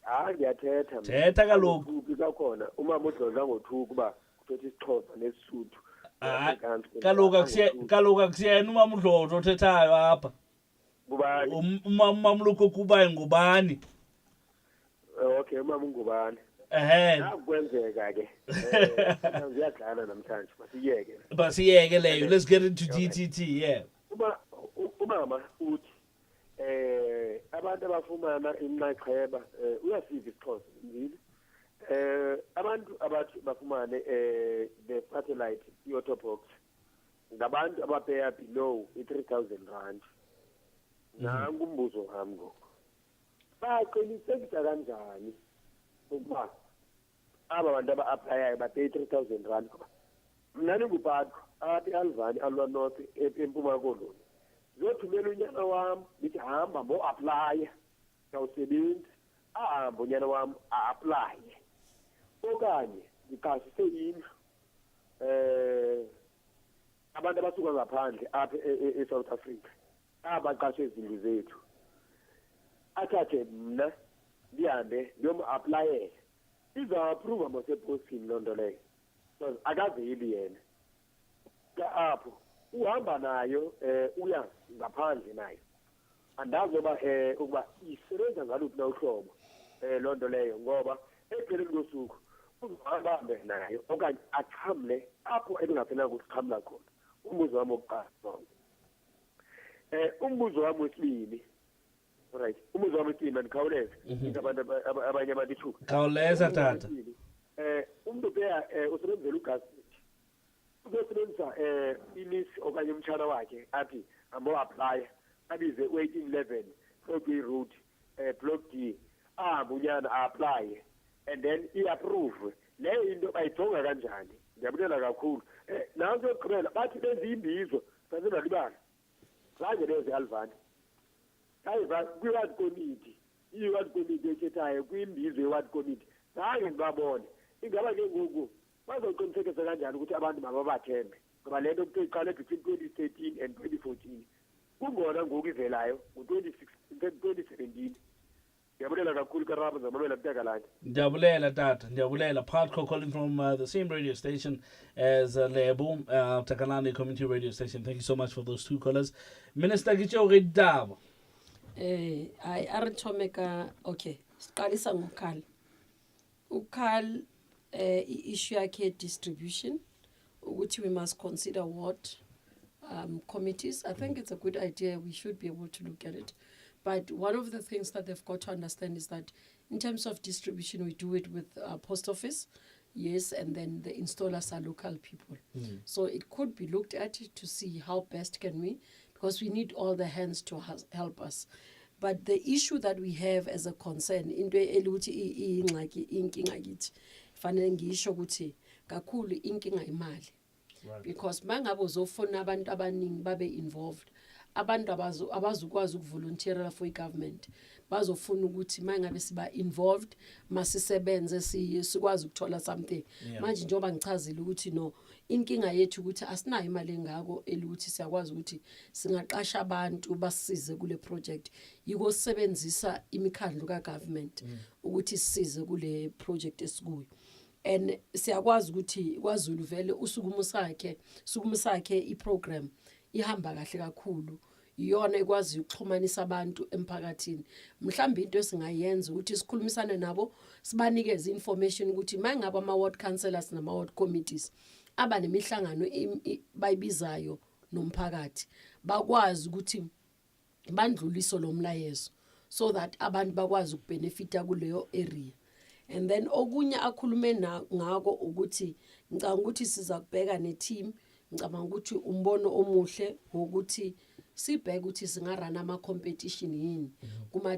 Ngiyathetha thetha kaloku kakhona uma udlodla ngo2 kuba kuthethe isiXhosa nesisuthu kaloku akusiyena umama uDlodo othethayo apha kubani Mmamoloko Kubayi-Ngubane. Okay, umama uNgubane kwenzeka ke ngiyadlala namhlanje basiyeke leyo. Let's get into DTT. umama uthi abantu abafumana inxaxheba uyasiza isixhosa nzile abantu abathi bafumane the satellite i-auto box ngabantu abapeya below i-3,000 rand. Nangu umbuzo wami ngoku baqinisekisa kanjani ukuba aba bantu aba-aplayayo bapeya i-3,000 rand? Mna ningubhatho athi alivani alwa north empuma koloni ziyothumela unyana wam ndithi hamba mbo-aplaya ngawusebenzi ahambe unyana wam a-aplaye okanye ndiqashise indlu abantu abasuka ngaphandle apha e-South Africa abaqashe izindlu zethu athathe mna ndihambe ndiyom-aplayela iza-approva mosepostini loo nto leyo because akazeli yena apho uhamba nayo uya ngaphandle nayo andazi noba ukuba isebenza ngaluphi na uhlobo loo nto leyo ngoba ekupheleni kosuku uzohambe nayo okanye axhamle apho ebingafanele ukuthi xhamla khona. Umbuzo wami wokuqala umbuzo wami wesibili right umbuzo wami wesibili mandikhawuleze abantu abanye abantu ithuba khawuleza tata umuntu upeya usebenzela ugaseti uzosebenzisa inisi okanye umtshana wakhe athi ambo-aplya abize u-1811 Frogway Road block D ahambe unyana a-aplaye and then i-approve. Leyo into bayijonga kanjani? Ndiyabulela kakhulu. Nanso yokugqibela bathi benza imbizo sasenalibala zange leze alivani ayiva kwi-ward committee i-ward committee ethethayo kwimbizo ye-ward committee zange ndibabone. Ingaba ke ngoku bazoqinisekisa kanjani ukuthi abantu mababathembe ngoba le nto kuthe iqale between 2013 and 2014 kungona ngoku ivelayo ngo-2017. Ndiyabulela kakhulu Karabo Zamamela Mtakalani. Ndiyabulela tata, ndiyabulela. Partco calling from the same radio station as Lebo, Takalani Community Radio Station. Thank you so much for those two callers. Minister Gicho Redabo. I arithomeka okay. Siqalisa ngoKhal. uKhal issue yakhe distribution ukuthi we must consider what committees. I think it's a good idea. We should be able to look at it. But one of the things that they've got to understand is that in terms of distribution, we do it with post office, yes, and then the installers are local people. So it could be looked at to see how best can we, because we need all the hands to help us. But the issue that we have as a concern, into inkinga kithi, fanele ngisho ukuthi kakhulu inkinga imali. Because mangabe uzofuna abantu abaningi babe involved, abantu abazukwazi ukuvolunteera for i-government bazofuna ukuthi mangabe siba involved masisebenze sikwazi ukuthola something. Manje njengoba ngichazile ukuthi no inkinga yethu ukuthi asinayo imali engako elukuthi siyakwazi ukuthi singaqasha abantu basisize kule project yiko sisebenzisa imikhandlo ka-government ukuthi sisize kule project esikuyo. And siyakwazi ukuthi kwaZulu vele usukumo sakhe iprogram ihamba kahle kakhulu, iyona ekwazi ukuxhumanisa abantu emphakathini. Mhlawumbe into esingayenza ukuthi sikhulumisane nabo sibanikeze information ukuthi mangaba ama-ward councillors nama-ward committees aba nemihlangano bayibizayo nomphakathi bakwazi ukuthi bandluliso lo mlayezo so that abantu bakwazi ukubenefita kuleyo area. And then okunye akhulume ngako ukuthi ngicabanga ukuthi siza kubheka ne-team, ngicabanga ukuthi umbono omuhle ukuthi sibheke ukuthi singarana ama-competition yini kuma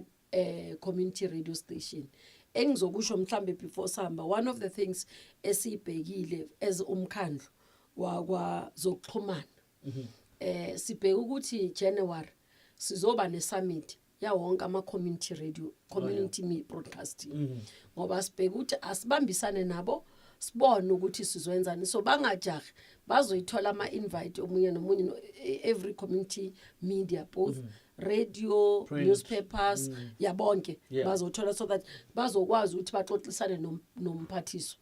community radio station. Engizokusho mhlambe before samba, one of the things esibhekile as umkhandlu wakwazokuxhumana sibheke ukuthi January sizoba ne-summit yawonke ama-community radio, community broadcasting. Ngoba sibheke ukuthi asibambisane nabo sibone ukuthi sizowenzani, so bangajahi bazoyithola ama-invite omunye nomunye every community media both radio, print, newspapers yabonke bazothola so that bazokwazi ukuthi baxoxisane nomphathiso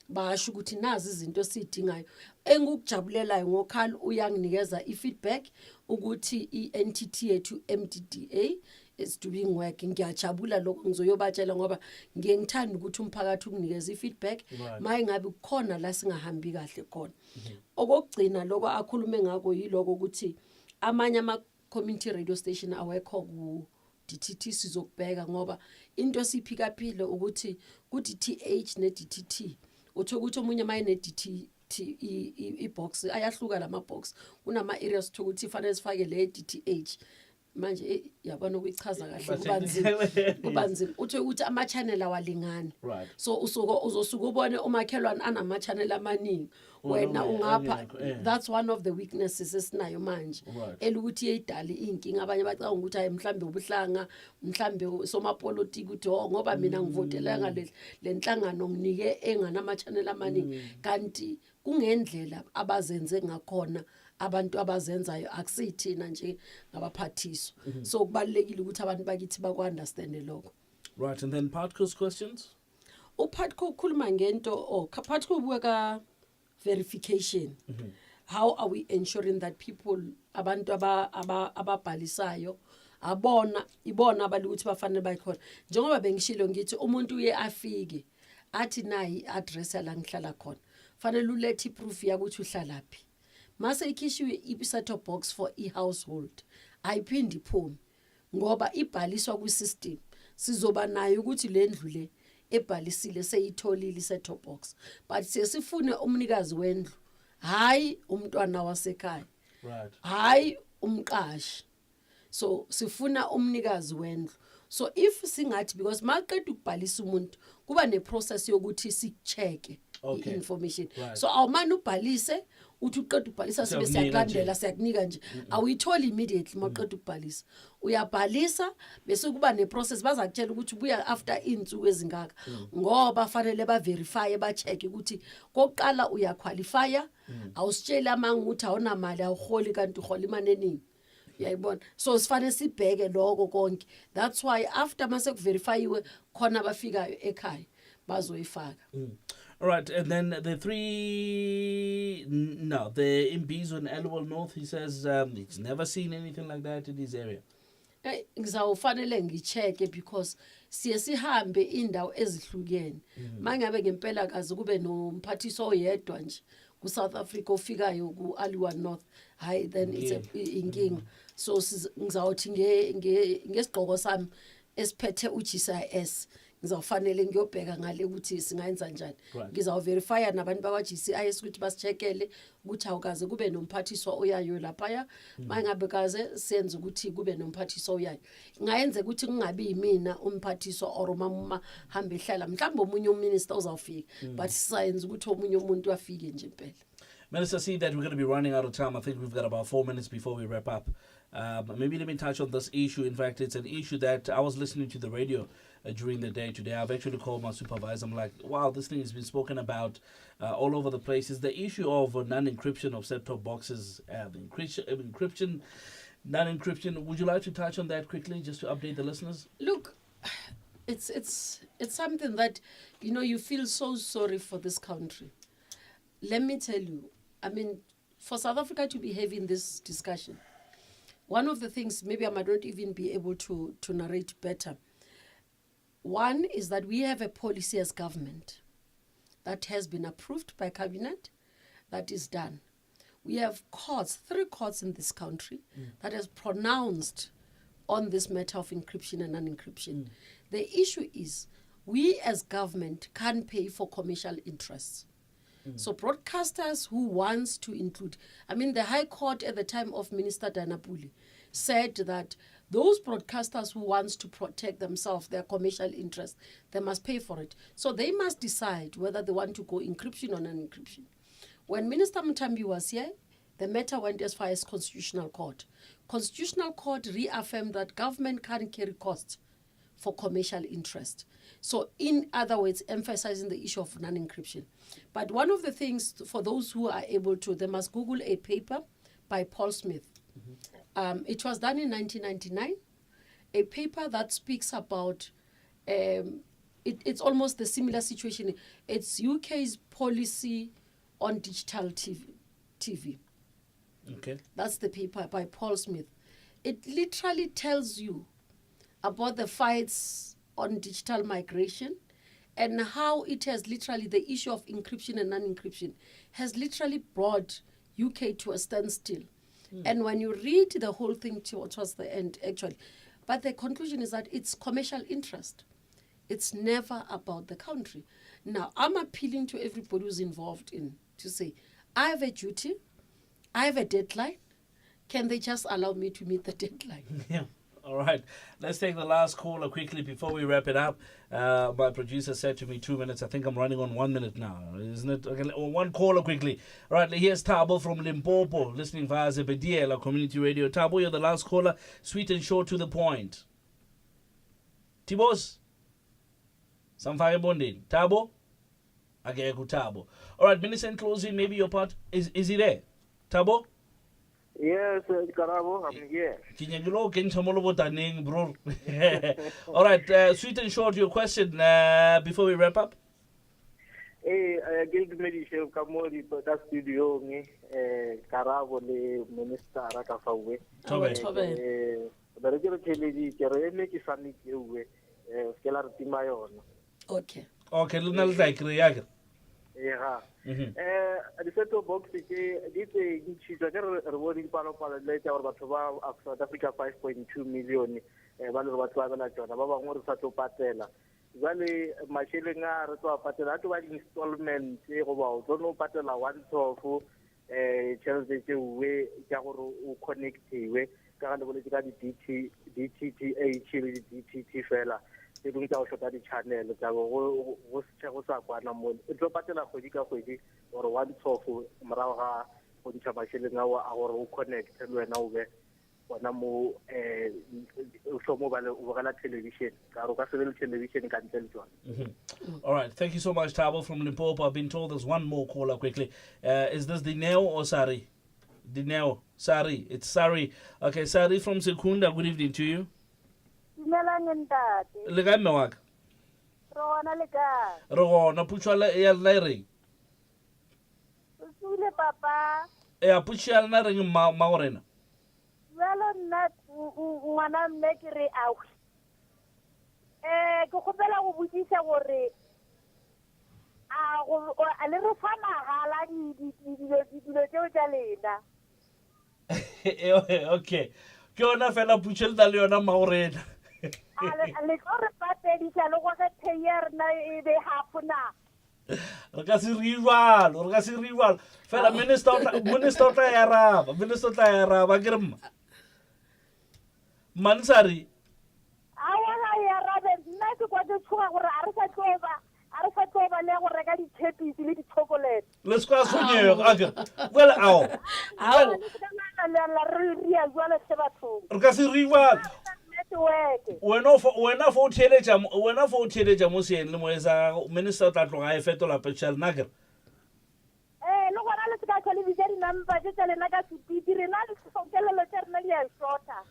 basho ukuthi nazi izinto sidingayo. Engukujabulelayo ngoKhal uyanginikeza i-feedback ukuthi i-entity yethu MDDA is doing work. Ngiyajabula lokho, ngizoyobatshela ngoba ngiyengithanda ukuthi umphakathi unginikeze i-feedback maye ngabe kukhona la singahambi kahle khona. Okugcina lokho akhulume ngako yiloko ukuthi amanye community radio station awekho ku DTT sizokubheka ngoba into esiphikaphile ukuthi ku DTH ne DTT utho ukuthi omunye maye ne DTT i-box ayahluka lama box kunama areas ukuthi fanele sifake le DTH manje yabona ukuyichaza kahle kubanzima uthi ukuthi ama channel awalingani so uzosuka ubone umakhelwane anama channel amaningi wena ungapha that's one of the weaknesses esinayo manje elukuthi yeyidala inkinga abanye bacanga ukuthi hayi mhlambe ubuhlanga mhlambe somapolitiki uthi ngoba mina ngivotela ngale lenhlangano nginike enganama channel amaningi kanti kungendlela abazenze ngakhona abantu abazenzayo akusithina nje ngabaphathiso so kubalekile ukuthi abantu bakithi bakwa-understand lokho. Right, and then Patko's questions. Uphatko ukhuluma ngento Patko ubuka verification. How are we ensuring that people abantu ababhalisayo ibona abalukuthi bafanele bayikhona njengoba bengishilo ngithi umuntu uye afike athi nayi address la ngihlala khona fanele ulethe proof yakuthi uhlalaphi mase ikhishiwe i-set-top box for i-household ayiphindi iphume ngoba ibhaliswa kwi-system sizoba nayo ukuthi le ndlu le ebhalisile seyitholile i-set-top box but sesifune umnikazi wendlu hayi umntwana wasekhaya hayi umqashi so sifuna umnikazi wendlu so if singathi because maqeda ukubhalisa umuntu kuba neprocess yokuthi sicheke i-information so awumane ubhalise uthi uqeda ukubhalisa sibe siyakulandela siyakunika nje awuyitholi immediately maqeda ukubhalisa uyabhalisa bese kuba neprocess bazakutshela ukuthi buya after insuku ezingaka ngoba fanele ba-verify ba-check ukuthi kokuqala uyaqualifya awusitshela manga ukuthi awuna mali awuholi kanti uhola imali eningi yayibona so sifanele sibheke lokho konke that's why after mase kuverifyiwe khona bafikayo ekhaya bazoyifaka. All right, and then the Imbizo in Elwell North, he says he's never seen anything like that in his area. Ngizawufanele ngicheke because sihambe indawo ezihlukene mangabe ngempela kazi kube nomphathiso oyedwa nje ku South Africa ofikayo ku Elwell North hayi then it's inkinga so ngizawuthi ngesigqoko sami esiphethe uGCIS ngizawufanele ngiyobheka ngale ukuthi singayenza njani ngizawuverifya nabantu bakwa-GCIS ukuthi basichekele ukuthi awukaze kube nomphathiswa oyayo laphaya mangabe kaze senze ukuthi kube nomphathiswa oyayo ngayenze ukuthi kungabi yimina umphathiswa or mama hambe ehlala mhlawumbe omunye uminister uzawufika but sisayenza ukuthi omunye umuntu afike nje impela. Minister, see that we're going to be running out of time. I think we've got about 4 minutes before we wrap up. Maybe let me touch on this issue. In fact, it's an issue that I was listening to the radio during the day today. I've actually called my supervisor. I'm like, wow, this thing has been spoken about all over the place. Is the issue of non-encryption of set-top boxes, encryption, non-encryption. Would you like to touch on that quickly, just to update the listeners? Look, it's something that, you feel so sorry for this country. Let me tell you, I mean, for South Africa to be having this discussion, one of the things, maybe I might not even be able to narrate better. One is that we have a policy as government that has been approved by cabinet, that is done. We have courts, 3 courts in this country that has pronounced on this matter of encryption and non-encryption. The issue is we as government can't pay for commercial interests. So broadcasters who wants to include, I mean, the High Court at the time of Minister Danapuli said that those broadcasters who wants to protect themselves, their commercial interests, they must pay for it. So they must decide whether they want to go encryption or non-encryption. When Minister Mutambi was here, the matter went as far as Constitutional Court. Constitutional Court reaffirmed that government can't carry costs for commercial interest. So in other words, emphasizing the issue of non-encryption. But one of the things for those who are able to, they must Google a paper by Paul Smith. It was done in 1999, a paper that speaks about, it's almost the similar situation. It's UK's policy on digital TV. Okay. That's the paper by Paul Smith. It literally tells you about the fights on digital migration and how it has literally, the issue of encryption and non-encryption has literally brought UK to a standstill. And when you read the whole thing towards the end, actually, but the conclusion is that it's commercial interest. It's never about the country. Now, I'm appealing to everybody who's involved in to say, I have a duty, I have a deadline. Can they just allow me to meet the deadline? Yeah. All right. Let's take the last caller quickly before we wrap it up. My producer said to me 2 minutes. I think I'm running on 1 minute now, isn't it? Okay, one caller quickly. All right, here's Tabo from Limpopo, listening via Zebediela Community Radio. Tabo, you're the last caller. Sweet and short to the point. Tibos? Samfaya Bondin. Tabo? Okay, Tabo. All right, Minister, in closing, maybe your part. Is he there? Tabo? Yes, Karabo, I'm here. Bro. All right, sweet and short, your question before we wrap up. Hey, Guild Medical Kamori, but that's studio, Karabo, the minister, Rakafawe. The regular television, Kereme, Kisani, Skelar Timayon. Okay. Okay, Lunal like Riaga. Yeah. The set of box is a rewarding part of later or South Africa 5.2 million. Value what Baba more Sato Patella. Valley Machilinga, Patella, installment, don't know Patella, one tofu, Chelsea way, Jaro connect way, Canada DTTA, DTT fella. They don't tell the channel that was Chakosakwana, it's a patella or one tofu, Maraha, or the Chabashilling our connect, and we're now there. Namu mobile television, television can tell. All right, thank you so much, Tabo from Limpopo. I've been told there's one more caller quickly. Is this Dineo or Sari? Dineo, Sari. It's Sari. Okay, Sari from Sekunda. Good evening to you. Lega mewak. Rona lega. Rona puchwala ya lairing. Sule papa. Ya puchwala na ring maorena. Welo nat ngwana mmekere au. Ke khopela go butsisa gore a le re fa mahala dilo tseo tsa lena. Okay. Ke yona fela puchwala le yona maorena. Le gore patedisa le go ge payer na e be hapuna. Re ka se rival. Fela minister tla ya raba ke re Mansari. Awa ya rabe nna ke kwa go tshoga gore a re sa tloba le go reka di chepis le di chocolate. Let's go sonye aga. Well aw. La ria jwale se batho. Re ka se rival. Wena fo theletša mo seeng le moesa minister tla tloga e fetola pechal nager. Le gona le ka television number tse lena ka sepiti rena le sokelelo tse rena di a shota.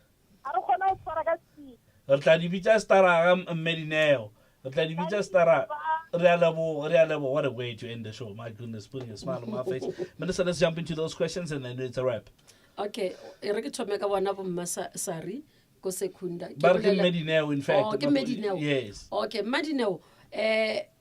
A re gona o tshwara ka sepiti. Re tla di bitsa stara ga Medineo. Re tla di bitsa stara re a lebo. What a way to end the show. My goodness, putting a smile on my face. Minister, let's jump into those questions and then it's a wrap. Okay, re ke thome ka bona bo Sari. Ko Sekunda. Medineo, in fact. Oh, ke Medineo. Yes. Okay, Medineo.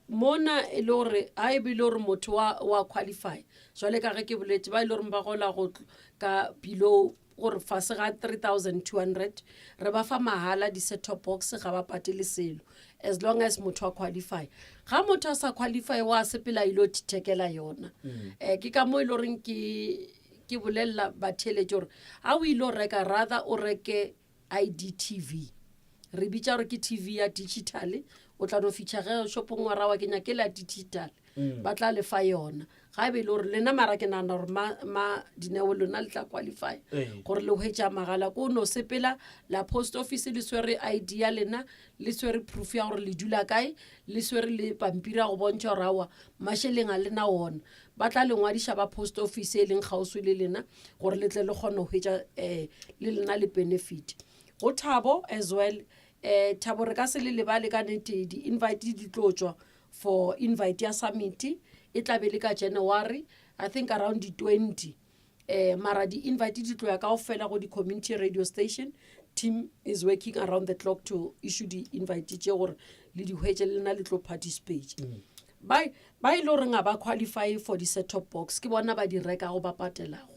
Mona e le gore a e be le gore motho wa qualify. Jwale ka ge ke boletse ba ile gore ba gola go ka below gore fase ga 3,200 re ba fa mahala di set-top box ga ba patele selo as long as motho wa qualify. Ga motho a sa qualify wa sepela ilo thekela yona. Ke ka mo ile gore ke bolella ba theletše gore a o ile reka rather o reke IDTV. Re bitša gore ke TV ya digital o tla no feature ge shopong wa rawa ke nyakela digital ba tla le fa yona ga e be le gore lena mara ke nana gore ma Dineo lona le tla qualify gore le hwetša magala ko no sepela la post office le swere ID ya lena le swere proof ya gore le dula kae le swere le pampira go bontšha gore awa masheleng a lena wona ba tla le ngwadiša ba post office e leng kgauswi le lena gore le tle le kgone go hwetša le lena le benefit go Thabo as well. Thabo re ka se le lebale ka nete di invite di tlotswa for invite ya summit e tla be le ka January I think around the 20 mara di invite di tloya ka ofela go di community radio station team is working around the clock to issue the invite tše gore le di hwetše le na le tlo participate ba ile gore nga ba qualify for the set-top box ke bona ba di reka go ba patelago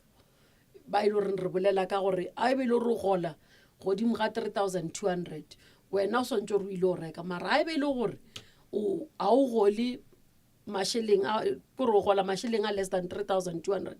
ba ile re re bolela ka gore a e be le re gola godimo ga 3200 wena o swantse re ile o reka mara a e be le gore a o gole masheleng a gore o gola masheleng a less than 3200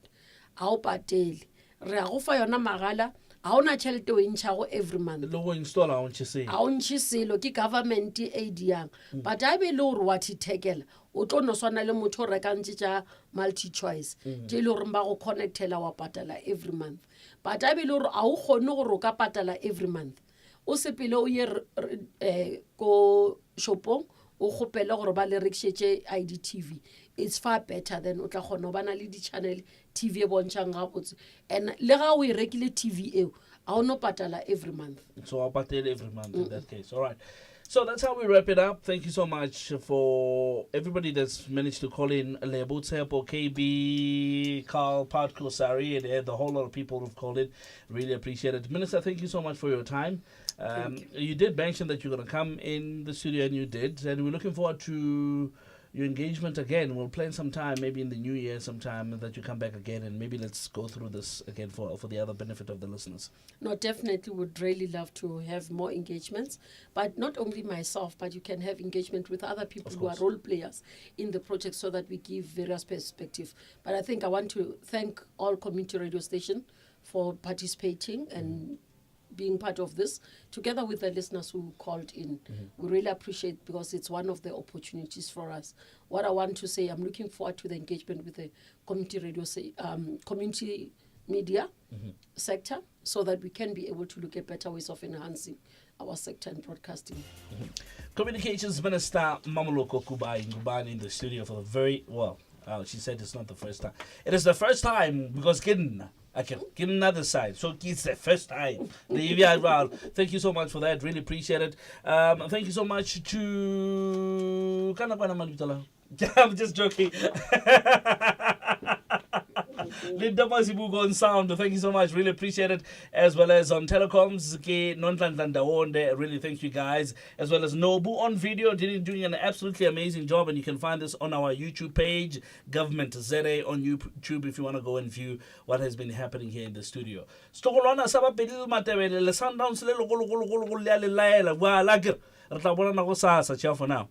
a o patele re a go fa yona magala a ona tšhelete o intšhago every month le go installa o ntse a o ntšhe selo ke government aid yang but a e be le gore wa thithekela o tlo no swana le motho o rekantše tša multi choice tše e le gore ba go connectela wa patala every month but a e be le gore a o kgone gore o ka patala every month o sepele o ye ko shopong o gopele gore ba le rekišetše IDTV it's far better than o tla kgona go bana le di-channel TV e bontšhang gabotse and le ga o e rekile TV eo a o no patala every month so I'll patela every month in that case. All right. So that's how we wrap it up. Thank you so much for everybody that's managed to call in. Lebo Tsepo, KB, Carl, Patko, Sari, and the whole lot of people who've called in. Really appreciate it. Minister, thank you so much for your time. You did mention that you're going to come in the studio, and you did. And we're looking forward to your engagement again. We'll plan some time, maybe in the new year sometime, that you come back again, and maybe let's go through this again for the other benefit of the listeners. No, definitely would really love to have more engagements, but not only myself, but you can have engagement with other people who are role players in the project so that we give various perspectives. But I think I want to thank all community radio stations for participating and being part of this, together with the listeners who called in. We really appreciate because it's one of the opportunities for us. What I want to say, I'm looking forward to the engagement with the community radio, community media sector, so that we can be able to look at better ways of enhancing our sector and broadcasting. Communications Minister Mmamoloko Kubayi-Ngubane in the studio for the very, she said it's not the first time. It is the first time because I can get another side. So it's the first time. Thank you so much for that. Really appreciate it. Thank you so much to... I'm just joking. Linda Masibugo on sound. Thank you so much. Really appreciate it. As well as on telecoms. Really thank you guys. As well as Nobu on video. Doing an absolutely amazing job. And you can find this on our YouTube page. Government ZA on YouTube if you want to go and view what has been happening here in the studio. Stokolona saba pedil matebele. Le Sundowns le lo go. Ciao for now.